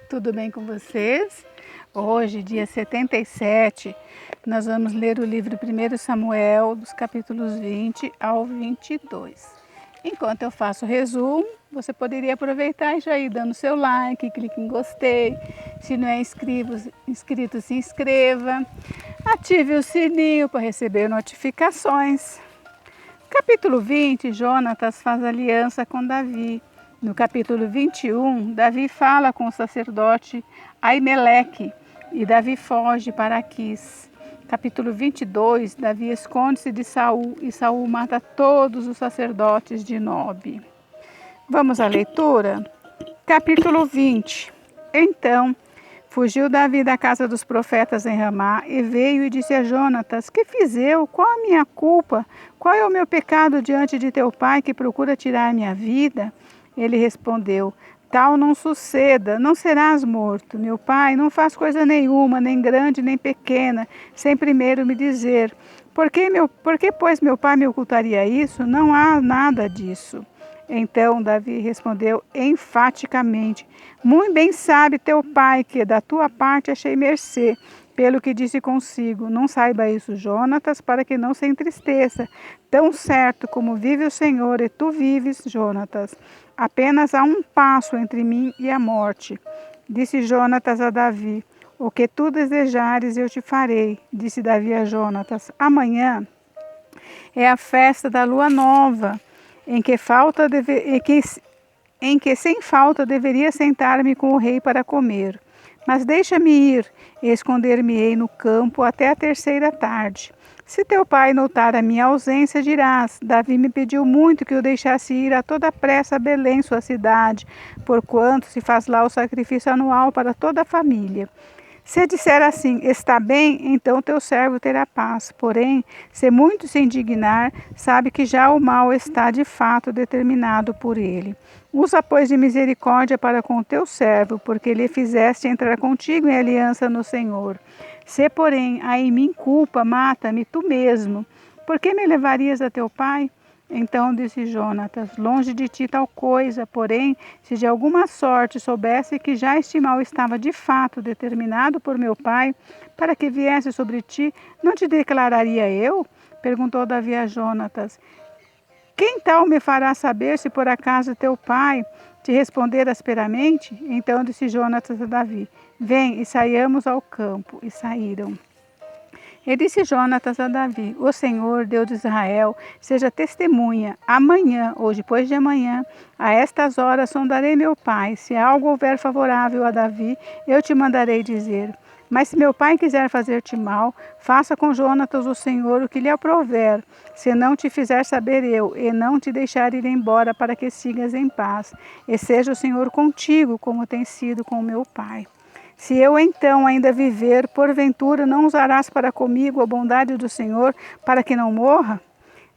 Tudo bem com vocês? Hoje, dia 77, nós vamos ler o livro 1 Samuel, dos capítulos 20 ao 22. Enquanto eu faço o resumo, você poderia aproveitar e já ir dando seu like, clique em gostei. Se não é inscrito, se inscreva. Ative o sininho para receber notificações. Capítulo 20, Jonatas faz aliança com Davi. No capítulo 21, Davi fala com o sacerdote Aimeleque e Davi foge para Aquis. Capítulo 22, Davi esconde-se de Saul e Saul mata todos os sacerdotes de Nob. Vamos à leitura? Capítulo 20. Então, fugiu Davi da casa dos profetas em Ramá e veio e disse a Jonatas: Que fiz eu? Qual a minha culpa? Qual é o meu pecado diante de teu pai que procura tirar minha vida? Ele respondeu: Tal não suceda, não serás morto. Meu pai não faz coisa nenhuma, nem grande nem pequena, sem primeiro me dizer. Por que, pois, meu pai me ocultaria isso? Não há nada disso. Então Davi respondeu enfaticamente: Muito bem sabe teu pai que da tua parte achei mercê, pelo que disse consigo. Não saiba isso, Jonatas, para que não se entristeça. Tão certo como vive o Senhor e tu vives, Jonatas, apenas há um passo entre mim e a morte. Disse Jonatas a Davi: O que tu desejares eu te farei. Disse Davi a Jonatas: Amanhã é a festa da lua nova, em que sem falta deveria sentar-me com o rei para comer. Mas deixa-me ir e esconder-me-ei no campo até a terceira tarde. Se teu pai notar a minha ausência, dirás: Davi me pediu muito que o deixasse ir a toda pressa a Belém, sua cidade, porquanto se faz lá o sacrifício anual para toda a família. Se disser assim: Está bem, então teu servo terá paz. Porém, se muito se indignar, sabe que já o mal está de fato determinado por ele. Usa, pois, de misericórdia para com o teu servo, porque lhe fizeste entrar contigo em aliança no Senhor. Se, porém, há em mim culpa, mata-me tu mesmo. Por que me levarias a teu pai? Então disse Jonatas: Longe de ti tal coisa, porém, se de alguma sorte soubesse que já este mal estava de fato determinado por meu pai, para que viesse sobre ti, não te declararia eu? Perguntou Davi a Jonatas: Quem tal me fará saber se por acaso teu pai te responder asperamente? Então disse Jonatas a Davi: Vem e saiamos ao campo. E saíram. E disse Jonatas a Davi: O Senhor, Deus de Israel, seja testemunha. Amanhã, ou depois de amanhã, a estas horas sondarei meu pai. Se algo houver favorável a Davi, eu te mandarei dizer. Mas se meu pai quiser fazer-te mal, faça com Jonatas o Senhor o que lhe aprouver. Se não te fizer saber eu, e não te deixar ir embora, para que sigas em paz. E seja o Senhor contigo, como tem sido com meu pai. Se eu então ainda viver, porventura não usarás para comigo a bondade do Senhor, para que não morra?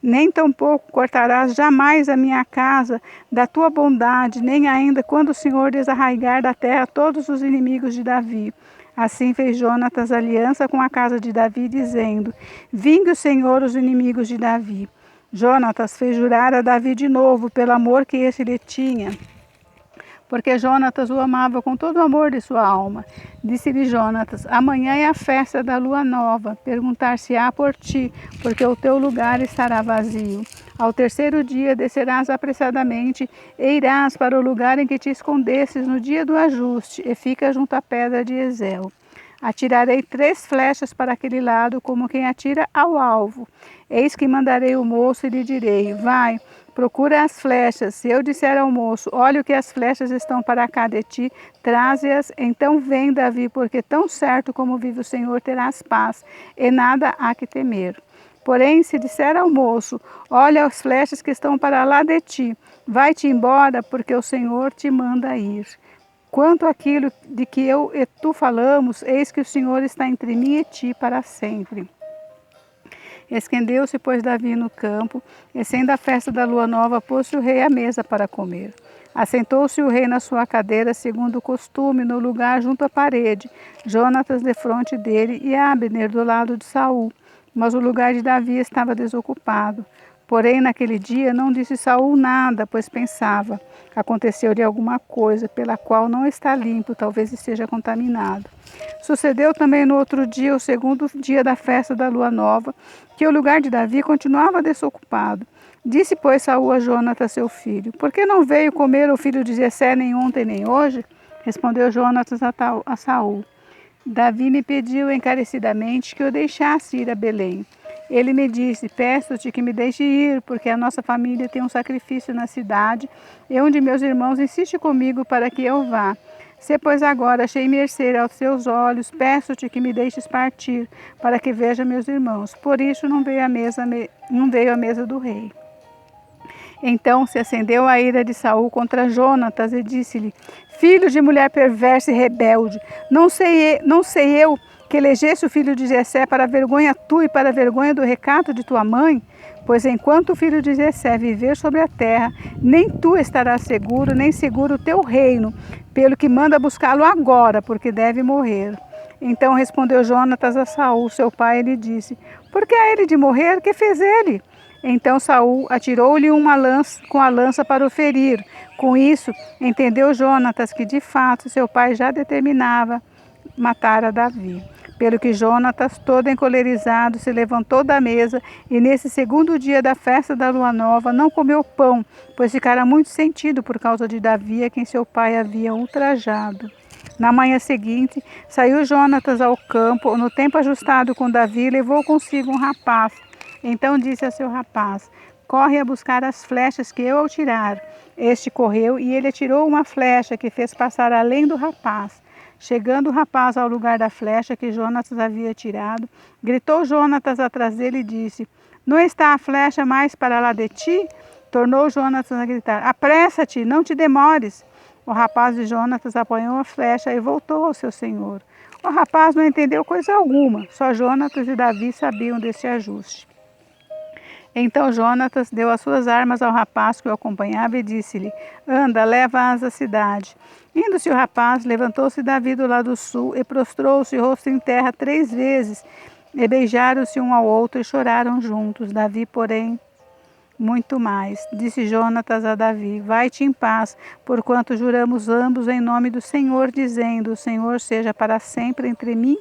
Nem tampouco cortarás jamais a minha casa da tua bondade, nem ainda quando o Senhor desarraigar da terra todos os inimigos de Davi. Assim fez Jonatas aliança com a casa de Davi, dizendo: Vingue o Senhor os inimigos de Davi. Jonatas fez jurar a Davi de novo, pelo amor que este lhe tinha, porque Jonatas o amava com todo o amor de sua alma. Disse-lhe Jonatas: Amanhã é a festa da lua nova. Perguntar-se-á por ti, porque o teu lugar estará vazio. Ao terceiro dia descerás apressadamente e irás para o lugar em que te escondesses no dia do ajuste, e fica junto à pedra de Ezel. Atirarei 3 flechas para aquele lado, como quem atira ao alvo. Eis que mandarei o moço e lhe direi: Vai, procura as flechas. Se eu disser ao moço: Olha o que as flechas estão para cá de ti, traze-as. Então vem, Davi, porque tão certo como vive o Senhor terás paz, e nada há que temer. Porém, se disser ao moço: Olha as flechas que estão para lá de ti, vai-te embora, porque o Senhor te manda ir. Quanto àquilo de que eu e tu falamos, eis que o Senhor está entre mim e ti para sempre. Esquendeu-se, pois, Davi no campo, e sendo a festa da lua nova, pôs-se o rei à mesa para comer. Assentou-se o rei na sua cadeira, segundo o costume, no lugar junto à parede, Jonatas defronte dele e Abner do lado de Saul. Mas o lugar de Davi estava desocupado. Porém, naquele dia não disse Saul nada, pois pensava: aconteceu-lhe alguma coisa pela qual não está limpo, talvez esteja contaminado. Sucedeu também no outro dia, o segundo dia da festa da lua nova, que o lugar de Davi continuava desocupado. Disse, pois, Saul a Jonatas, seu filho: por que não veio comer o filho de Jessé nem ontem nem hoje? Respondeu Jonatas a Saul: Davi me pediu encarecidamente que o deixasse ir a Belém. Ele me disse: peço-te que me deixe ir, porque a nossa família tem um sacrifício na cidade, e um de meus irmãos insiste comigo para que eu vá. Se, pois, agora achei mercê aos teus olhos, peço-te que me deixes partir, para que veja meus irmãos. Por isso não veio à mesa do rei. Então se acendeu a ira de Saul contra Jonatas e disse-lhe: filho de mulher perversa e rebelde, não sei eu que elegesse o filho de Jessé para a vergonha tua e para a vergonha do recato de tua mãe? Pois enquanto o filho de Jessé viver sobre a terra, nem tu estarás seguro, nem seguro o teu reino, pelo que manda buscá-lo agora, porque deve morrer. Então respondeu Jonatas a Saul, seu pai, e lhe disse: por que há ele de morrer? Que fez ele? Então Saul atirou-lhe uma lança com a lança para o ferir. Com isso, entendeu Jonatas que de fato seu pai já determinava matar a Davi. Pelo que Jonatas, todo encolerizado, se levantou da mesa e nesse segundo dia da festa da lua nova não comeu pão, pois ficara muito sentido por causa de Davi, a quem seu pai havia ultrajado. Na manhã seguinte, saiu Jonatas ao campo, no tempo ajustado com Davi, e levou consigo um rapaz. Então disse a seu rapaz: corre a buscar as flechas que eu tirar. Este correu e ele atirou uma flecha que fez passar além do rapaz. Chegando o rapaz ao lugar da flecha que Jonatas havia tirado, gritou Jonatas atrás dele e disse: não está a flecha mais para lá de ti? Tornou Jonatas a gritar: apressa-te, não te demores. O rapaz de Jonatas apanhou a flecha e voltou ao seu senhor. O rapaz não entendeu coisa alguma, só Jonatas e Davi sabiam desse ajuste. Então Jonatas deu as suas armas ao rapaz que o acompanhava e disse-lhe: anda, leva-as à cidade. Indo-se o rapaz, levantou-se Davi do lado sul e prostrou-se rosto em terra 3 vezes. E beijaram-se um ao outro e choraram juntos. Davi, porém, muito mais. Disse Jonatas a Davi: vai-te em paz, porquanto juramos ambos em nome do Senhor, dizendo: o Senhor seja para sempre entre mim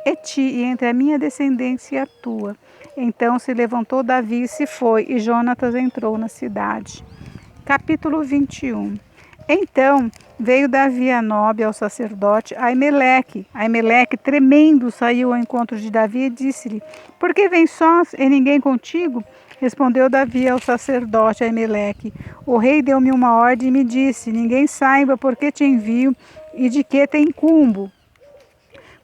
e ti, e entre a minha descendência e a tua. Então se levantou Davi e se foi, e Jonatas entrou na cidade. Capítulo 21. Então veio Davi a Nobe, ao sacerdote Aimeleque. Aimeleque, tremendo, saiu ao encontro de Davi e disse-lhe: por que vens sós e ninguém contigo? Respondeu Davi ao sacerdote Aimeleque: o rei deu-me uma ordem e me disse: ninguém saiba por que te envio e de que te incumbo.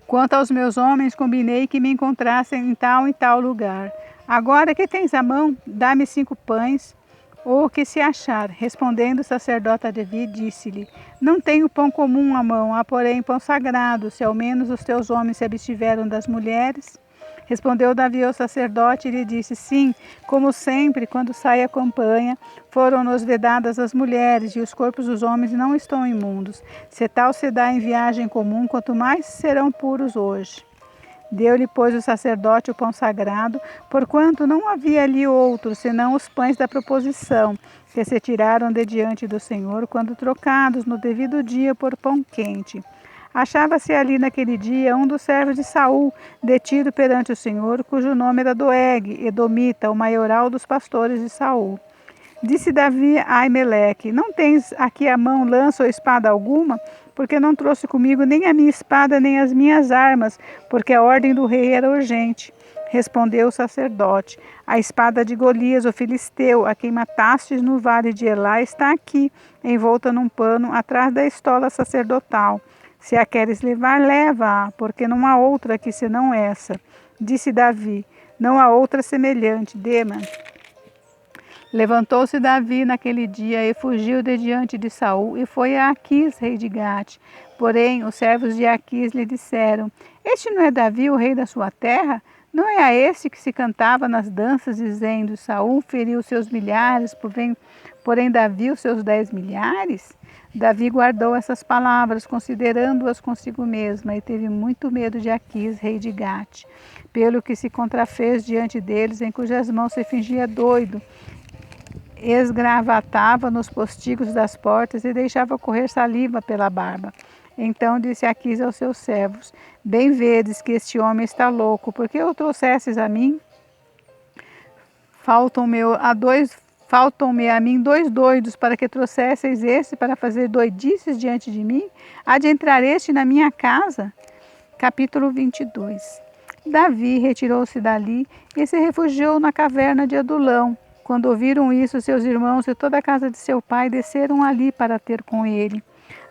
Quanto aos meus homens, combinei que me encontrassem em tal e tal lugar. Agora que tens à mão, dá-me 5 pães, ou o que se achar. Respondendo o sacerdote a Davi, disse-lhe: não tenho pão comum à mão, há porém pão sagrado, se ao menos os teus homens se abstiveram das mulheres. Respondeu Davi ao sacerdote e lhe disse: sim, como sempre, quando sai a campanha, foram-nos vedadas as mulheres, e os corpos dos homens não estão imundos. Se tal se dá em viagem comum, quanto mais serão puros hoje. Deu-lhe, pois, o sacerdote o pão sagrado, porquanto não havia ali outro, senão os pães da proposição, que se tiraram de diante do Senhor, quando trocados no devido dia por pão quente. Achava-se ali naquele dia um dos servos de Saul, detido perante o Senhor, cujo nome era Doeg, edomita, o maioral dos pastores de Saul. Disse Davi a Aimeleque: não tens aqui à mão lança ou espada alguma? Porque não trouxe comigo nem a minha espada, nem as minhas armas, porque a ordem do rei era urgente. Respondeu o sacerdote: a espada de Golias, o filisteu, a quem matastes no vale de Elá, está aqui, envolta num pano, atrás da estola sacerdotal. Se a queres levar, leva-a, porque não há outra aqui senão essa. Disse Davi: não há outra semelhante, dê-me. Levantou-se Davi naquele dia e fugiu de diante de Saul e foi a Aquis, rei de Gate. Porém, os servos de Aquis lhe disseram: este não é Davi, o rei da sua terra? Não é a este que se cantava nas danças, dizendo: Saul feriu seus milhares, porém Davi os seus 10 milhares? Davi guardou essas palavras, considerando-as consigo mesma, e teve muito medo de Aquis, rei de Gate, pelo que se contrafez diante deles, em cujas mãos se fingia doido, esgravatava nos postigos das portas e deixava correr saliva pela barba. Então disse Aquis aos seus servos: Bem vedes que este homem está louco, por que o trouxestes a mim? Faltam-me a mim 2 doidos, para que trouxesseis este para fazer doidices diante de mim? Há de entrar este na minha casa? Capítulo 22. Davi retirou-se dali e se refugiou na caverna de Adulão. Quando ouviram isso, seus irmãos e toda a casa de seu pai desceram ali para ter com ele.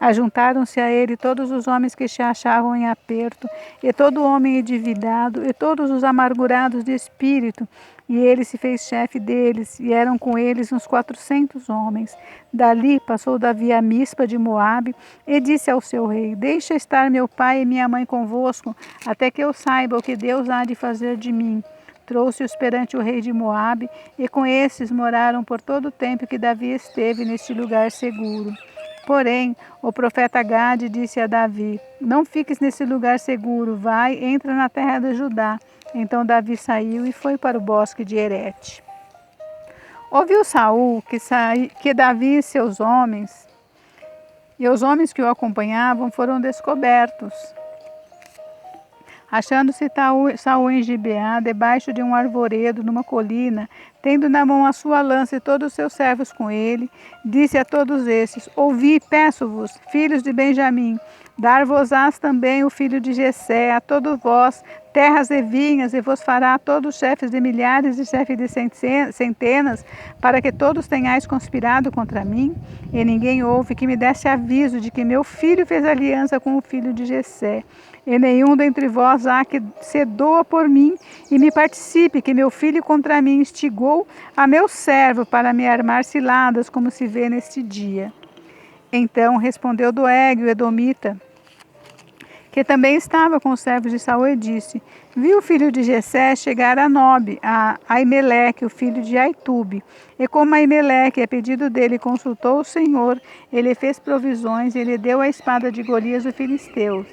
Ajuntaram-se a ele todos os homens que se achavam em aperto, e todo homem endividado, e todos os amargurados de espírito, e ele se fez chefe deles, e eram com eles uns 400 homens. Dali passou Davi a Mispa de Moabe, e disse ao seu rei: Deixa estar meu pai e minha mãe convosco, até que eu saiba o que Deus há de fazer de mim. Trouxe-os perante o rei de Moabe, e com esses moraram por todo o tempo que Davi esteve neste lugar seguro. Porém, o profeta Gade disse a Davi: Não fiques nesse lugar seguro, vai, entra na terra de Judá. Então Davi saiu e foi para o bosque de Herete. Ouviu Saul que Davi e seus homens, e os homens que o acompanhavam, foram descobertos. Achando-se Saul em Gibeá, debaixo de um arvoredo, numa colina, tendo na mão a sua lança e todos os seus servos com ele, disse a todos estes: Ouvi, peço-vos, filhos de Benjamim, dar-vos-ás também o filho de Jessé, a todos vós, terras e vinhas, e vos fará todos chefes de milhares e chefes de centenas, para que todos tenhais conspirado contra mim? E ninguém houve que me desse aviso de que meu filho fez aliança com o filho de Jessé. E nenhum dentre vós há que se doa por mim e me participe, que meu filho contra mim instigou a meu servo para me armar ciladas, como se vê neste dia. Então respondeu Doeg, o edomita, que também estava com os servos de Saul, e disse: Vi o filho de Jessé chegar a Nobe, a Aimeleque, o filho de Aitube. E como Aimeleque, a pedido dele, consultou o Senhor, ele fez provisões e lhe deu a espada de Golias, o filisteu.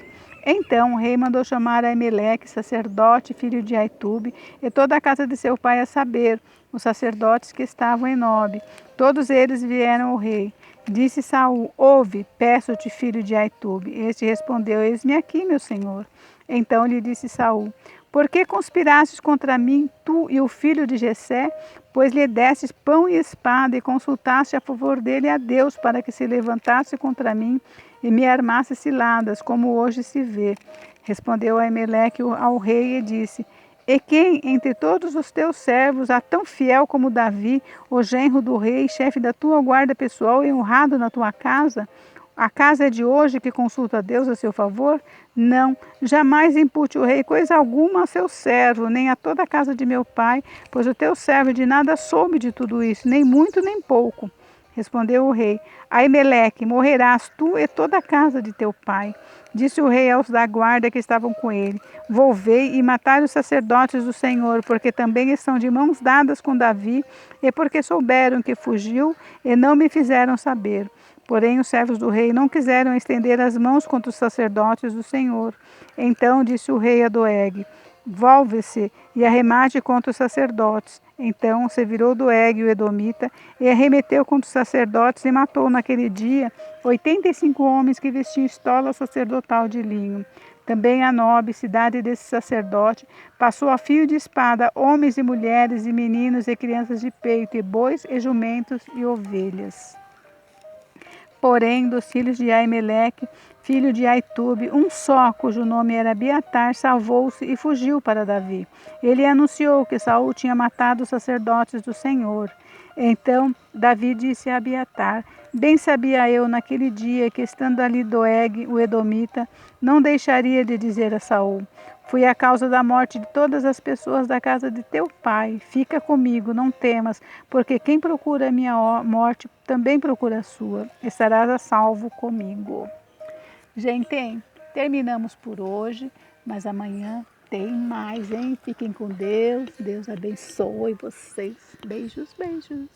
Então o rei mandou chamar Aimeleque, sacerdote, filho de Aitube, e toda a casa de seu pai, a saber, os sacerdotes que estavam em Nobe. Todos eles vieram ao rei. Disse Saul: Ouve, peço-te, filho de Aitube. Este respondeu: Eis-me aqui, meu senhor. Então lhe disse Saul: Por que conspirastes contra mim, tu e o filho de Jessé? Pois lhe destes pão e espada, e consultaste a favor dele a Deus, para que se levantasse contra mim e me armasse ciladas, como hoje se vê. Respondeu Aimeleque ao rei e disse: E quem entre todos os teus servos há tão fiel como Davi, o genro do rei, chefe da tua guarda pessoal e honrado na tua casa? A casa é de hoje que consulta a Deus a seu favor? Não, jamais impute o rei coisa alguma a seu servo, nem a toda a casa de meu pai, pois o teu servo de nada soube de tudo isso, nem muito nem pouco. Respondeu o rei: Aimeleque, morrerás tu e toda a casa de teu pai. Disse o rei aos da guarda que estavam com ele: Volvei e matai os sacerdotes do Senhor, porque também estão de mãos dadas com Davi, e porque souberam que fugiu e não me fizeram saber. Porém os servos do rei não quiseram estender as mãos contra os sacerdotes do Senhor. Então disse o rei a Doeg: Volve-se e arremate contra os sacerdotes. Então se virou Doeg, o edomita, e arremeteu contra os sacerdotes e matou naquele dia 85 homens que vestiam estola sacerdotal de linho. Também a Nobe, cidade desse sacerdote, passou a fio de espada homens e mulheres e meninos e crianças de peito, e bois e jumentos e ovelhas. Porém, dos filhos de Aimeleque, filho de Aitube, um só, cujo nome era Abiatar, salvou-se e fugiu para Davi. Ele anunciou que Saul tinha matado os sacerdotes do Senhor. Então Davi disse a Abiatar: Bem sabia eu naquele dia que, estando ali Doeg, o edomita, não deixaria de dizer a Saul: Fui a causa da morte de todas as pessoas da casa de teu pai. Fica comigo, não temas, porque quem procura a minha morte também procura a sua. Estarás a salvo comigo. Gente, terminamos por hoje, mas amanhã tem mais, hein? Fiquem com Deus. Deus abençoe vocês. Beijos, beijos.